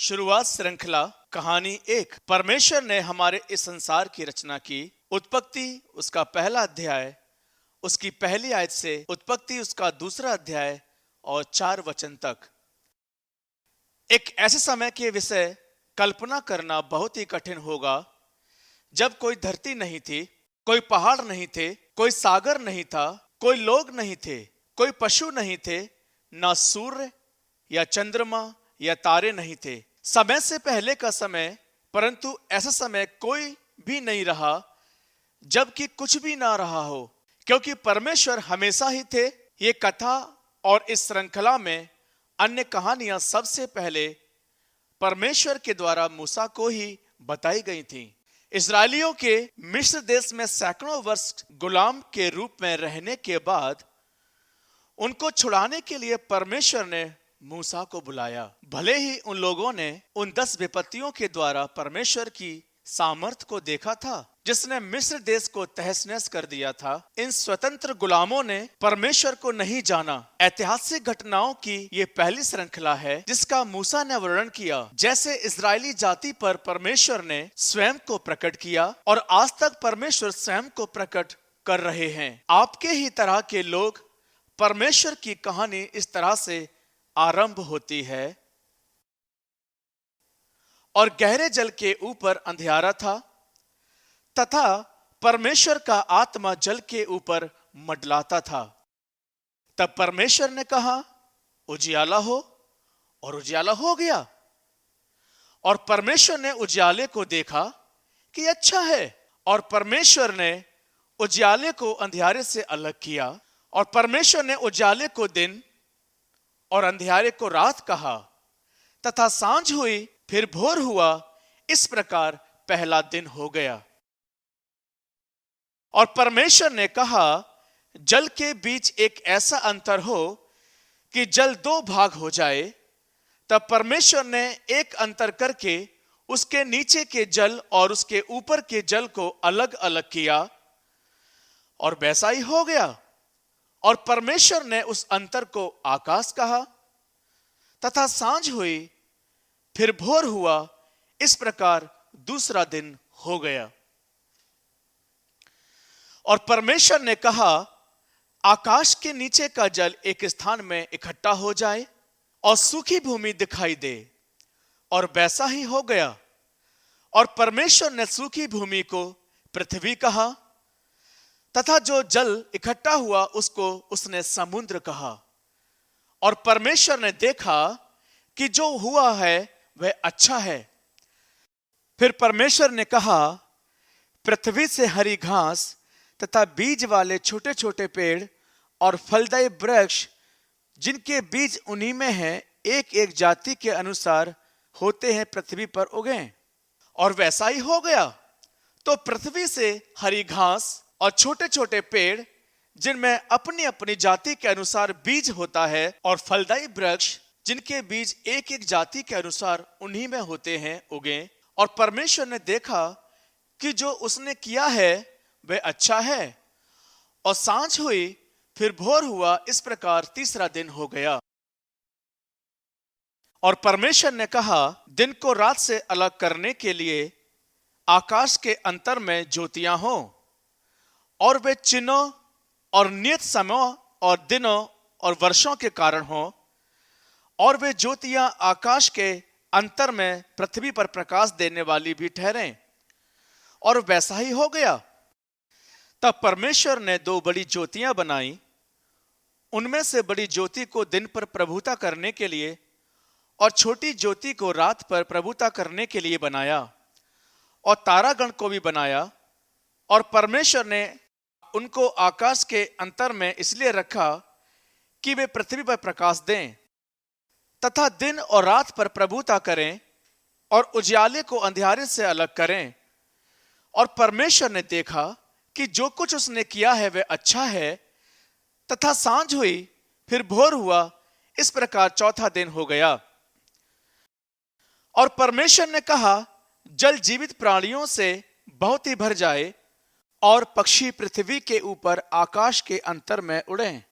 शुरुआत श्रृंखला कहानी एक। परमेश्वर ने हमारे इस संसार की रचना की। उत्पत्ति उसका पहला अध्याय, उसकी पहली आयत से उत्पत्ति उसका दूसरा अध्याय और 4 वचन तक। एक ऐसे समय के विषय कल्पना करना बहुत ही कठिन होगा जब कोई धरती नहीं थी, कोई पहाड़ नहीं थे, कोई सागर नहीं था, कोई लोग नहीं थे, कोई पशु नहीं थे, ना सूर्य या चंद्रमा या तारे नहीं थे। समय से पहले का समय, परंतु ऐसा समय कोई भी नहीं रहा जबकि कुछ भी ना रहा हो, क्योंकि परमेश्वर हमेशा ही थे। ये कथा और इस श्रृंखला में अन्य कहानियां सबसे पहले परमेश्वर के द्वारा मूसा को ही बताई गई थीं। इस्राएलियों के मिस्र देश में सैकड़ों वर्ष गुलाम के रूप में रहने के बाद उनको छुड़ाने के लिए परमेश्वर ने मूसा को बुलाया। भले ही उन लोगों ने उन 10 विपत्तियों के द्वारा परमेश्वर की सामर्थ को देखा था जिसने मिस्र देश को तहस नहस कर दिया था, इन स्वतंत्र गुलामों ने परमेश्वर को नहीं जाना। ऐतिहासिक घटनाओं की ये पहली श्रृंखला है जिसका मूसा ने वर्णन किया, जैसे इजरायली जाति पर परमेश्वर ने स्वयं को प्रकट किया और आज तक परमेश्वर स्वयं को प्रकट कर रहे हैं। आपके ही तरह के लोग, परमेश्वर की कहानी इस तरह से आरंभ होती है। और गहरे जल के ऊपर अंधियारा था तथा परमेश्वर का आत्मा जल के ऊपर मंडलाता था। तब परमेश्वर ने कहा, उजियाला हो, और उजियाला हो गया। और परमेश्वर ने उजियाले को देखा कि अच्छा है, और परमेश्वर ने उजियाले को अंधियारे से अलग किया। और परमेश्वर ने उजियाले को दिन और अंधियारे को रात कहा। तथा सांझ हुई, फिर भोर हुआ, इस प्रकार पहला दिन हो गया। और परमेश्वर ने कहा, जल के बीच एक ऐसा अंतर हो कि जल 2 भाग हो जाए। तब परमेश्वर ने एक अंतर करके उसके नीचे के जल और उसके ऊपर के जल को अलग अलग किया, और वैसा ही हो गया। और परमेश्वर ने उस अंतर को आकाश कहा। तथा सांझ हुई, फिर भोर हुआ, इस प्रकार दूसरा दिन हो गया। और परमेश्वर ने कहा, आकाश के नीचे का जल एक स्थान में इकट्ठा हो जाए और सूखी भूमि दिखाई दे, और वैसा ही हो गया। और परमेश्वर ने सूखी भूमि को पृथ्वी कहा, तथा जो जल इकट्ठा हुआ उसको उसने समुद्र कहा। और परमेश्वर ने देखा कि जो हुआ है वह अच्छा है। फिर परमेश्वर ने कहा, पृथ्वी से हरी घास तथा बीज वाले छोटे छोटे पेड़ और फलदायी वृक्ष, जिनके बीज उन्हीं में हैं, एक एक जाति के अनुसार होते हैं, पृथ्वी पर उगें। और वैसा ही हो गया। तो पृथ्वी से हरी घास और छोटे छोटे पेड़, जिनमें अपनी अपनी जाति के अनुसार बीज होता है, और फलदायी वृक्ष, जिनके बीज एक एक जाति के अनुसार उन्हीं में होते हैं, उगे। और परमेश्वर ने देखा कि जो उसने किया है वह अच्छा है। और सांझ हुई, फिर भोर हुआ, इस प्रकार तीसरा दिन हो गया। और परमेश्वर ने कहा, दिन को रात से अलग करने के लिए आकाश के अंतर में ज्योतियां हो, और वे चिन्हों और नियत समयों और दिनों और वर्षों के कारण हो, और वे ज्योतियां आकाश के अंतर में पृथ्वी पर प्रकाश देने वाली भी ठहरें। और वैसा ही हो गया। तब परमेश्वर ने 2 बड़ी ज्योतियां बनाई, उनमें से बड़ी ज्योति को दिन पर प्रभुता करने के लिए और छोटी ज्योति को रात पर प्रभुता करने के लिए बनाया। और तारागण को भी बनाया। और परमेश्वर ने उनको आकाश के अंतर में इसलिए रखा कि वे पृथ्वी पर प्रकाश दें तथा दिन और रात पर प्रभुता करें, और उजियाले को अंधियारे से अलग करें। और परमेश्वर ने देखा कि जो कुछ उसने किया है वह अच्छा है। तथा सांझ हुई, फिर भोर हुआ, इस प्रकार चौथा दिन हो गया। और परमेश्वर ने कहा, जल जीवित प्राणियों से बहुत ही भर जाए, और पक्षी पृथ्वी के ऊपर आकाश के अंतर में उड़ें।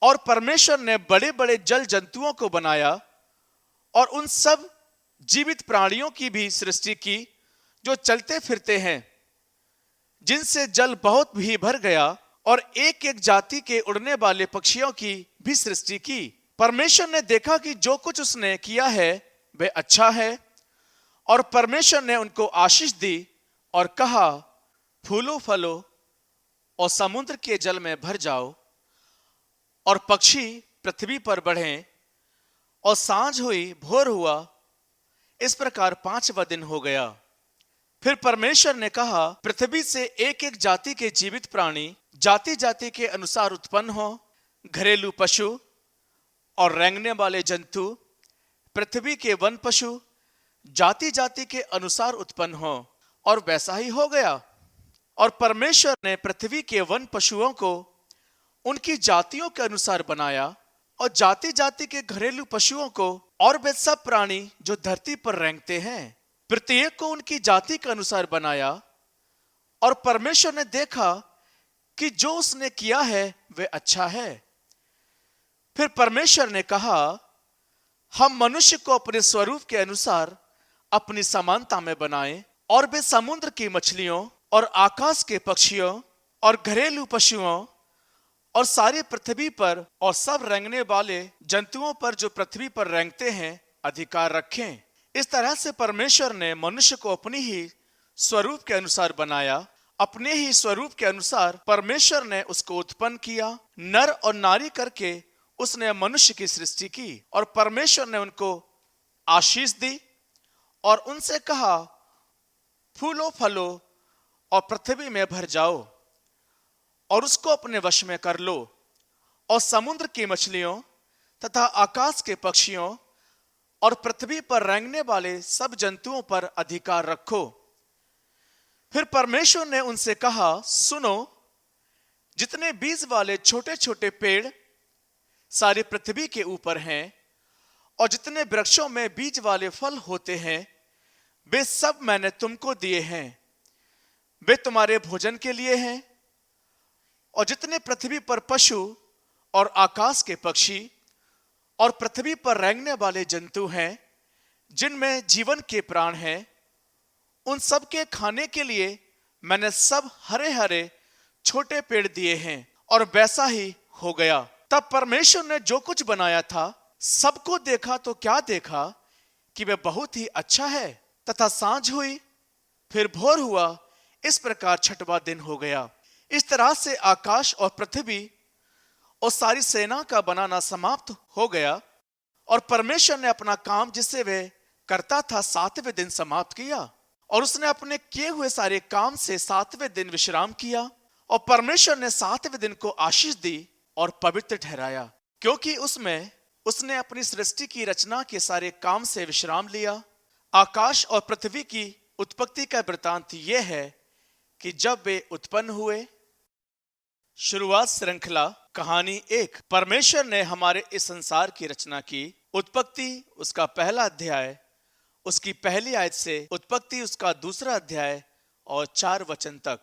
और परमेश्वर ने बड़े बड़े जल जंतुओं को बनाया और उन सब जीवित प्राणियों की भी सृष्टि की जो चलते फिरते हैं, जिनसे जल बहुत भी भर गया, और एक एक जाति के उड़ने वाले पक्षियों की भी सृष्टि की। परमेश्वर ने देखा कि जो कुछ उसने किया है वह अच्छा है, और परमेश्वर ने उनको आशीष दी और कहा, फूलो फलो और समुद्र के जल में भर जाओ, और पक्षी पृथ्वी पर बढ़ें। और सांझ हुई, भोर हुआ, इस प्रकार 5वां दिन हो गया। फिर परमेश्वर ने कहा, पृथ्वी से एक एक जाति के जीवित प्राणी जाति जाति के अनुसार उत्पन्न हो, घरेलू पशु और रेंगने वाले जंतु पृथ्वी के वन पशु जाति जाति के अनुसार उत्पन्न हो। और वैसा ही हो गया। और परमेश्वर ने पृथ्वी के वन पशुओं को उनकी जातियों के अनुसार बनाया, और जाति जाति के घरेलू पशुओं को और वे सब प्राणी जो धरती पर रेंगते हैं, प्रत्येक को उनकी जाति के अनुसार बनाया। और परमेश्वर ने देखा कि जो उसने किया है वह अच्छा है। फिर परमेश्वर ने कहा, हम मनुष्य को अपने स्वरूप के अनुसार अपनी समानता में बनाएं, और वे समुद्र की मछलियों और आकाश के पक्षियों और घरेलू पशुओं और सारी पृथ्वी पर और सब रेंगने वाले जंतुओं पर जो पृथ्वी पर रेंगते हैं अधिकार रखें। इस तरह से परमेश्वर ने मनुष्य को अपनी ही स्वरूप के अनुसार बनाया। अपने ही स्वरूप के अनुसार परमेश्वर ने उसको उत्पन्न किया। नर और नारी करके उसने मनुष्य की सृष्टि की। और परमेश्वर ने उनको आशीष दी और उनसे कहा, फूलो फलो और पृथ्वी में भर जाओ, और उसको अपने वश में कर लो, और समुद्र की मछलियों तथा आकाश के पक्षियों और पृथ्वी पर रेंगने वाले सब जंतुओं पर अधिकार रखो। फिर परमेश्वर ने उनसे कहा, सुनो, जितने बीज वाले छोटे छोटे पेड़ सारी पृथ्वी के ऊपर हैं, और जितने वृक्षों में बीज वाले फल होते हैं, वे सब मैंने तुमको दिए हैं, वे तुम्हारे भोजन के लिए हैं। और जितने पृथ्वी पर पशु और आकाश के पक्षी और पृथ्वी पर रेंगने वाले जंतु हैं, जिनमें जीवन के प्राण हैं, उन सब के खाने के लिए मैंने सब हरे हरे छोटे पेड़ दिए हैं। और वैसा ही हो गया। तब परमेश्वर ने जो कुछ बनाया था सबको देखा तो क्या देखा कि वह बहुत ही अच्छा है। तथा सांझ हुई, फिर भोर हुआ, इस प्रकार 6वां दिन हो गया। इस तरह से आकाश और पृथ्वी और सारी सेना का बनाना समाप्त हो गया। और परमेश्वर ने अपना काम जिसे वह करता था 7वें दिन समाप्त किया। और उसने अपने किए हुए सारे काम से 7वें दिन विश्राम किया। और परमेश्वर ने 7वें दिन को आशीष दी और पवित्र ठहराया, क्योंकि उसमें उसने अपनी सृष्टि की रचना के सारे काम से विश्राम लिया। आकाश और पृथ्वी की उत्पत्ति का वृतांत यह है कि जब वे उत्पन्न हुए। शुरुआत श्रृंखला कहानी 1। परमेश्वर ने हमारे इस संसार की रचना की। उत्पत्ति उसका पहला अध्याय, उसकी पहली आयत से उत्पत्ति उसका दूसरा अध्याय और 4 वचन तक।